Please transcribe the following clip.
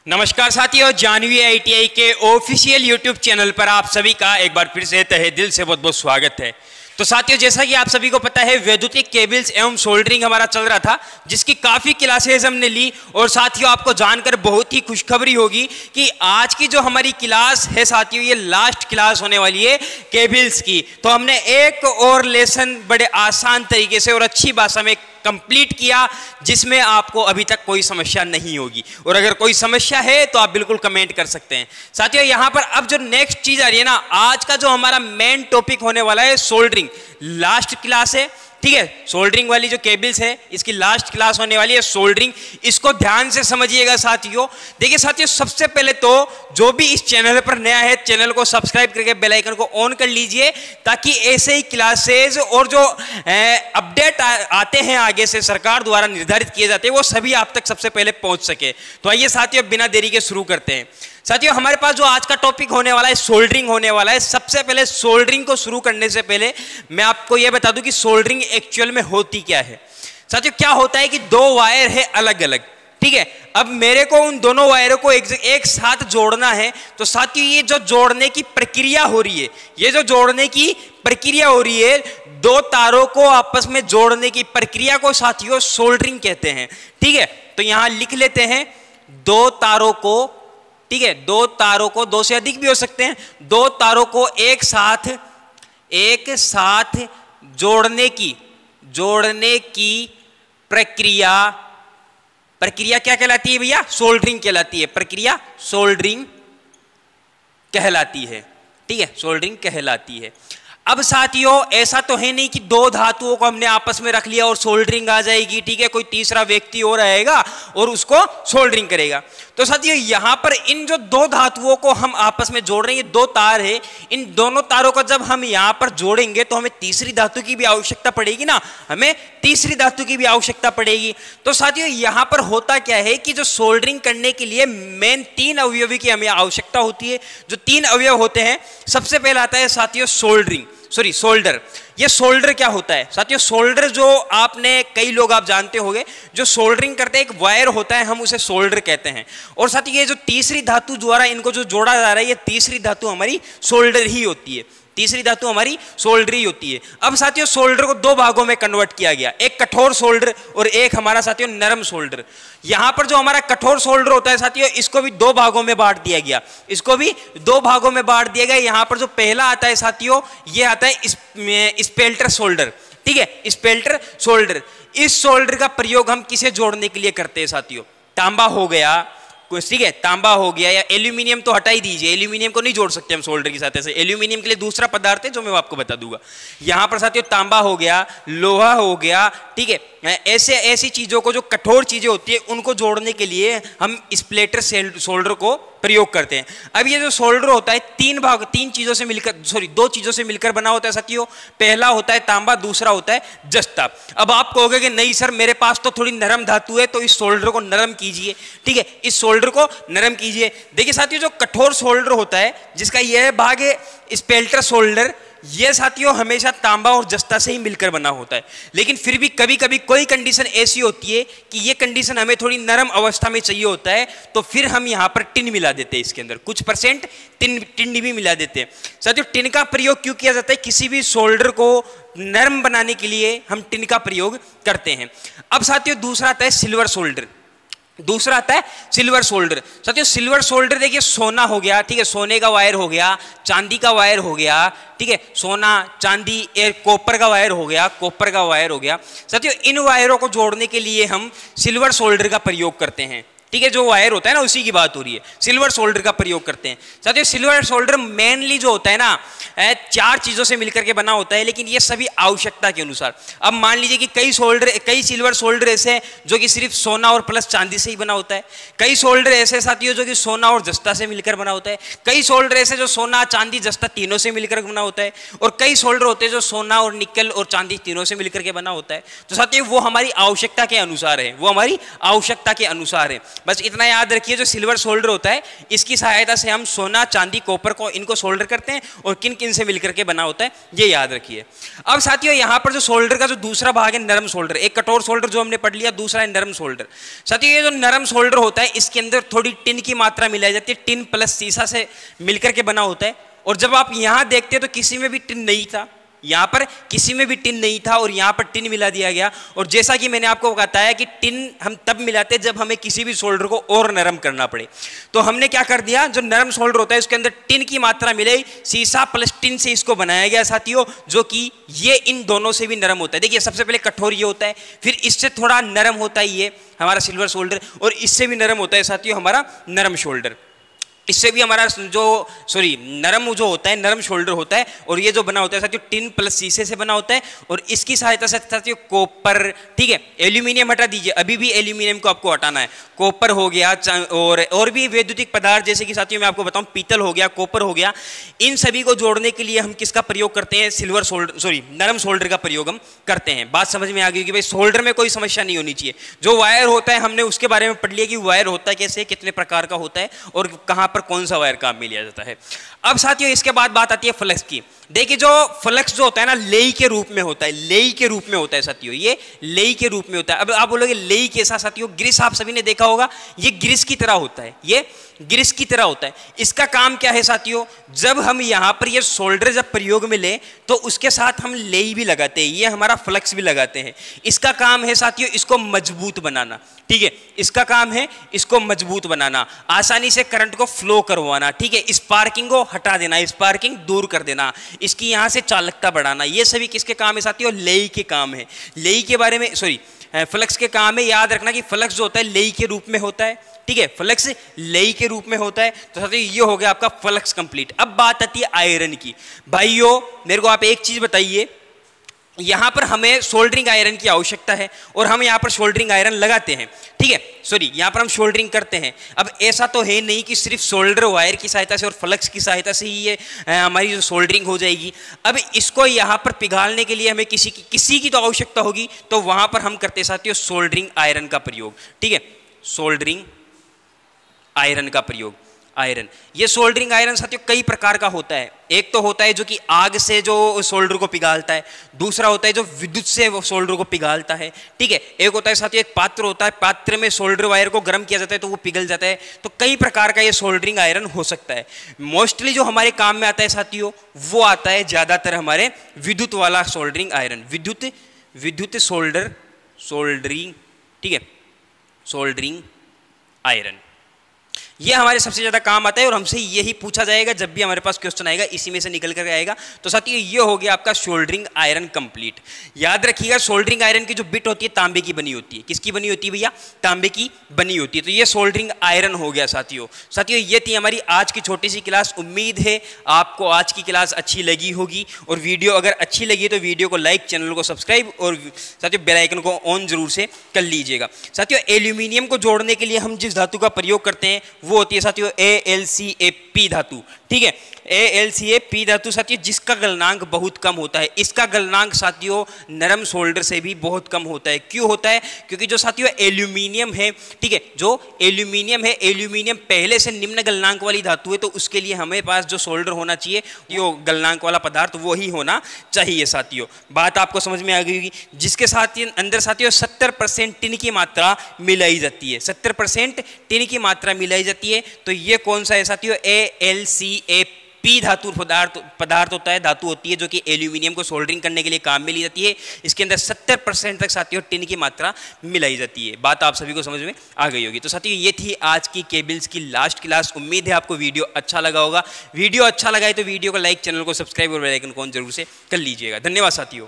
नमस्कार साथियों, जानवी आईटीआई के ऑफिशियल यूट्यूब चैनल पर आप सभी का एक बार फिर से तहे दिल से बहुत बहुत स्वागत है। तो साथियों, जैसा कि आप सभी को पता है, वैद्युतिक केबल्स एवं सोल्डरिंग हमारा चल रहा था, जिसकी काफ़ी क्लासेज हमने ली। और साथियों, आपको जानकर बहुत ही खुशखबरी होगी कि आज की जो हमारी क्लास है साथियों, ये लास्ट क्लास होने वाली है केबल्स की। तो हमने एक और लेसन बड़े आसान तरीके से और अच्छी भाषा में कंप्लीट किया, जिसमें आपको अभी तक कोई समस्या नहीं होगी। और अगर कोई समस्या है तो आप बिल्कुल कमेंट कर सकते हैं। साथियों, यहाँ पर अब जो नेक्स्ट चीज आ रही है ना, आज का जो हमारा मेन टॉपिक होने वाला है सोल्डरिंग। लास्ट क्लास है, ठीक है, सोल्डरिंग वाली जो केबल्स है इसकी लास्ट क्लास होने वाली है सोल्डरिंग। इसको ध्यान से समझिएगा साथियों। देखिए साथियों, सबसे पहले तो जो भी इस चैनल पर नया है, चैनल को सब्सक्राइब करके बेल आइकन को ऑन कर लीजिए, ताकि ऐसे ही क्लासेस और जो अपडेट आते हैं आगे से सरकार द्वारा निर्धारित किए जाते हैं, वो सभी आप तक सबसे पहले पहुंच सके। तो आइए साथियों, बिना देरी के शुरू करते हैं। साथियों, हमारे पास जो आज का टॉपिक होने वाला है सोल्डरिंग होने वाला है। सबसे पहले सोल्डरिंग को शुरू करने से पहले मैं आपको यह बता दूं कि सोल्डरिंग एक्चुअल में होती क्या है। साथियों, क्या होता है कि दो वायर है अलग अलग, ठीक है। अब मेरे को उन दोनों वायरों को एक साथ जोड़ना है। तो साथियों, ये जो जोड़ने की प्रक्रिया हो रही है, ये जो जोड़ने की प्रक्रिया हो रही है, दो तारों को आपस में जोड़ने की प्रक्रिया को साथियों सोल्डरिंग कहते हैं, ठीक है। तो यहां लिख लेते हैं, दो तारों को, ठीक है, दो तारों को, दो से अधिक भी हो सकते हैं, दो तारों को एक साथ जोड़ने की प्रक्रिया क्या कहलाती है भैया? सोल्डरिंग कहलाती है। प्रक्रिया सोल्डरिंग कहलाती है, ठीक है, सोल्डरिंग कहलाती है। अब साथियों, ऐसा तो है नहीं कि दो धातुओं को हमने आपस में रख लिया और सोल्डरिंग आ जाएगी, ठीक है, कोई तीसरा व्यक्ति और आएगा और उसको सोल्डरिंग करेगा। तो साथियों, यहां पर इन जो दो धातुओं को हम आपस में जोड़ रहे हैं, ये दो तार है, इन दोनों तारों को जब हम यहां पर जोड़ेंगे तो हमें तीसरी धातु की भी आवश्यकता पड़ेगी ना, हमें तीसरी धातु की भी आवश्यकता पड़ेगी। तो साथियों, यहां पर होता क्या है कि जो सोल्डरिंग करने के लिए मेन तीन अवयवी की हमें आवश्यकता होती है। जो तीन अवयव होते हैं, सबसे पहला आता है साथियों सोल्डर। ये सोल्डर क्या होता है साथियों? सोल्डर जो आपने कई लोग आप जानते होंगे, जो सोल्डरिंग करते हैं, एक वायर होता है, हम उसे सोल्डर कहते हैं। और साथियों, ये जो तीसरी धातु द्वारा इनको जो जोड़ा जा रहा है, ये तीसरी धातु हमारी सोल्डर ही होती है, तीसरी धातु हमारी सोल्डर ही होती है। अब साथियों, सोल्डर को दो भागों में कन्वर्ट किया गया, एक कठोर सोल्डर और एक हमारा साथियों नरम सोल्डर। यहां पर जो हमारा कठोर सोल्डर होता है साथियों, इसको भी दो भागों में बांट दिया गया, इसको भी दो भागों में बांट दिया गया। यहां पर जो पहला आता है साथियों, ये आता है स्पेल्टर सोल्डर, ठीक है, स्पेल्टर सोल्डर। इस सोल्डर का प्रयोग हम किसे जोड़ने के लिए करते हैं साथियों? तांबा हो गया, ठीक है, तांबा हो गया, या एल्यूमिनियम तो हटा ही दीजिए, एल्यूमिनियम को नहीं जोड़ सकते हम सोल्डर के साथ ऐसे। एल्यूमिनियम के लिए दूसरा पदार्थ है जो मैं आपको बता दूंगा। यहां पर साथियों तांबा हो गया, लोहा हो गया, ठीक है, ऐसी चीजों को, जो कठोर चीजें होती है, उनको जोड़ने के लिए हम स्प्लिटर सोल्डर को प्रयोग करते हैं। अब ये जो सोल्डर होता है, तीन चीजों से मिलकर, दो चीजों से मिलकर बना होता है साथियों। पहला होता है तांबा, दूसरा होता है जस्ता। अब आप कहोगे कि नहीं सर, मेरे पास तो थोड़ी नरम धातु है, तो इस सोल्डर को नरम कीजिए, ठीक है, इस सोल्डर को नरम कीजिए। देखिए साथियों, जो कठोर सोल्डर होता है, जिसका यह भाग है स्पेल्टर सोल्डर, यह साथियों हमेशा तांबा और जस्ता से ही मिलकर बना होता है। लेकिन फिर भी कभी कभी कोई कंडीशन ऐसी होती है कि यह कंडीशन हमें थोड़ी नरम अवस्था में चाहिए होता है, तो फिर हम यहां पर टिन मिला देते हैं, इसके अंदर कुछ परसेंट टिन भी मिला देते हैं। साथियों, टिन का प्रयोग क्यों किया जाता है? किसी भी सोल्डर को नरम बनाने के लिए हम टिन का प्रयोग करते हैं। अब साथियों, दूसरा आता है सिल्वर सोल्डर। साथियों, सिल्वर सोल्डर देखिए, सोना हो गया, ठीक है, सोने का वायर हो गया, चांदी का वायर हो गया, ठीक है, सोना चांदी, कॉपर का वायर हो गया, साथियों इन वायरों को जोड़ने के लिए हम सिल्वर सोल्डर का प्रयोग करते हैं, ठीक है। जो वायर होता है ना, उसी की बात हो रही है, सिल्वर सोल्डर का प्रयोग करते हैं। साथियों, सिल्वर सोल्डर मेनली जो होता है ना, चार चीजों से मिलकर के बना होता है, लेकिन ये सभी आवश्यकता के अनुसार। अब मान लीजिए कि कई सिल्वर सोल्डर ऐसे हैं जो कि सिर्फ सोना और प्लस चांदी से ही बना होता है। कई सोल्डर ऐसे साथियों जो कि सोना और जस्ता से मिलकर बना होता है। कई सोल्डर ऐसे जो सोना, चांदी, जस्ता तीनों से मिलकर बना होता है। और कई सोल्डर होते हैं जो सोना और निकल और चांदी तीनों से मिलकर के बना होता है। तो साथियों, वो हमारी आवश्यकता के अनुसार है, बस इतना याद रखिए, जो सिल्वर सोल्डर होता है इसकी सहायता से हम सोना, चांदी, कॉपर को इनको सोल्डर करते हैं और किन किन से मिलकर के बना होता है, ये याद रखिए। अब साथियों यहाँ पर जो सोल्डर का जो दूसरा भाग है नरम सोल्डर, एक कठोर सोल्डर जो हमने पढ़ लिया, दूसरा है नरम सोल्डर। साथियों ये जो नरम सोल्डर होता है इसके अंदर थोड़ी टिन की मात्रा मिलाई जाती है, टिन प्लस सीसा से मिलकर के बना होता है। और जब आप यहां देखते हैं तो किसी में भी टिन नहीं था, यहां पर किसी में भी टिन नहीं था और यहां पर टिन मिला दिया गया। और जैसा कि मैंने आपको बताया कि टिन हम तब मिलाते हैं जब हमें किसी भी सोल्डर को और नरम करना पड़े। तो हमने क्या कर दिया, जो नरम सोल्डर होता है उसके अंदर टिन की मात्रा मिले, सीसा प्लस टिन से इसको बनाया गया साथियों, जो कि ये इन दोनों से भी नरम होता है। देखिए सबसे पहले कठोर ये होता है, फिर इससे थोड़ा नरम होता है ये हमारा सिल्वर सोल्डर, और इससे भी नरम होता है साथियों हमारा नरम शोल्डर। इससे भी हमारा जो नरम जो होता है नरम शोल्डर होता है, और ये जो बना होता है साथियों टिन प्लस सीसे से बना होता है। और इसकी सहायता से साथियों कॉपर, ठीक है, एल्यूमिनियम हटा दीजिए, अभी भी एल्यूमिनियम को आपको हटाना है, कॉपर हो गया और भी वैद्युतिक पदार्थ जैसे कि साथियों मैं आपको बताऊं पीतल हो गया, कॉपर हो गया, इन सभी को जोड़ने के लिए हम किसका प्रयोग करते हैं, सिल्वर सोल्डर नरम सोल्डर का प्रयोग हम करते हैं। बात समझ में आ गई कि भाई सोल्डर में कोई समस्या नहीं होनी चाहिए। जो वायर होता है हमने उसके बारे में पढ़ लिया कि वायर होता है कैसे, कितने प्रकार का होता है और कहां पर कौन सा वायर काम में लिया जाता है। अब साथियों इसके बाद बात आती है फ्लक्स की। देखिए जो फ्लक्स जो होता है ना लेई के रूप में होता है, लेई के रूप में होता है साथियों, ये लेई के रूप में होता है। अब आप बोलोगे लेई कैसा साथियों, ग्रीस आप सभी ने देखा होगा, ये ग्रीस की तरह होता है, ये ग्रीस की तरह होता है। इसका काम क्या है साथियों, जब हम यहां पर ये सोल्डर जब प्रयोग में ले तो उसके साथ हम लेई भी लगाते हैं, ये हमारा फ्लक्स भी लगाते हैं। इसका काम है साथियों इसको मजबूत बनाना, ठीक है, इसका काम है इसको मजबूत बनाना, आसानी से करंट को फ्लो करवाना, ठीक है, स्पार्किंग को हटा देना, स्पार्किंग दूर कर देना, इसकी यहां से चालकता बढ़ाना, ये सभी किसके काम है साथियों, लेई के काम है। लेई के बारे में फ्लक्स के काम है। याद रखना कि फ्लक्स जो होता है लेई के रूप में होता है, ठीक है, फ्लक्स लेई के रूप में होता है। तो साथियों ये हो गया आपका फ्लक्स कंप्लीट। अब बात आती है आयरन की। भाइयों मेरे को आप एक चीज बताइए, यहां पर हमें सोल्डरिंग आयरन की आवश्यकता है और हम यहां पर सोल्डरिंग आयरन लगाते हैं, ठीक है, यहां पर हम सोल्डरिंग करते हैं। अब ऐसा तो है नहीं कि सिर्फ सोल्डर वायर की सहायता से और फ्लक्स की सहायता से ही ये हमारी जो सोल्डरिंग हो जाएगी। अब इसको यहां पर पिघालने के लिए हमें किसी की तो आवश्यकता होगी, तो वहां पर हम करते साथियों सोल्डरिंग आयरन का प्रयोग, ठीक है, सोल्डरिंग आयरन का प्रयोग। आयरन, ये सोल्डरिंग आयरन साथियों कई प्रकार का होता है। एक तो होता है जो कि आग से जो सोल्डर को पिघालता है, दूसरा होता है जो विद्युत से वो सोल्डर को पिघालता है, ठीक है, एक होता है साथियों एक पात्र होता है, पात्र में सोल्डर वायर को गर्म किया जाता है तो वो पिघल जाता है। तो कई प्रकार का ये सोल्डरिंग आयरन हो सकता है। मोस्टली जो हमारे काम में आता है साथियों वो आता है ज्यादातर हमारे विद्युत वाला सोल्डरिंग आयरन, विद्युत सोल्डरिंग, ठीक है, सोल्डरिंग आयरन, ये हमारे सबसे ज्यादा काम आता है और हमसे यही पूछा जाएगा जब भी हमारे पास क्वेश्चन आएगा, इसी में से निकल कर आएगा। तो साथियों ये हो गया आपका सोल्डरिंग आयरन कंप्लीट। याद रखिएगा सोल्डरिंग आयरन की जो बिट होती है तांबे की बनी होती है। किसकी बनी होती है भैया, तांबे की बनी होती है। तो ये सोल्डरिंग आयरन हो गया साथियों। साथियों ये थी हमारी आज की छोटी सी क्लास। उम्मीद है आपको आज की क्लास अच्छी लगी होगी, और वीडियो अगर अच्छी लगी तो वीडियो को लाइक, चैनल को सब्सक्राइब और साथियों बेल आइकन को ऑन जरूर से कर लीजिएगा। साथियों एल्यूमिनियम को जोड़ने के लिए हम जिस धातु का प्रयोग करते हैं वो होती है साथियों AlCaP धातु, ठीक है, AlCaP धातु साथियों जिसका गलनांक बहुत कम होता है। इसका गलनांक साथियों नरम सोल्डर से भी बहुत कम होता है। क्यों होता है, क्योंकि जो साथियों एल्यूमिनियम है, ठीक है, जो एल्यूमिनियम है, एल्यूमिनियम पहले से निम्न गलनांक वाली धातु है, तो उसके लिए हमें पास जो सोल्डर होना चाहिए जो गलनांक वाला पदार्थ वो ही होना चाहिए साथियों। बात आपको समझ में आ गई होगी। जिसके साथ अंदर साथियों 70% टिन की मात्रा मिलाई जाती है, 70% टिन की मात्रा मिलाई जाती है। तो ये कौन सा है साथियों, AlCaP धातु पदार्थ होता है, धातु होती है जो कि एल्यूमिनियम को सोल्डरिंग करने के लिए काम में ली जाती है। इसके अंदर 70% तक साथियों टिन की मात्रा मिलाई जाती है। बात आप सभी को समझ में आ गई होगी। तो साथियों ये थी आज की केबल्स की लास्ट क्लास। उम्मीद है आपको वीडियो अच्छा लगा होगा। वीडियो अच्छा लगा है तो वीडियो को लाइक, चैनल को सब्सक्राइब और बेल आइकन को ऑन जरूर से कर लीजिएगा। धन्यवाद साथियों।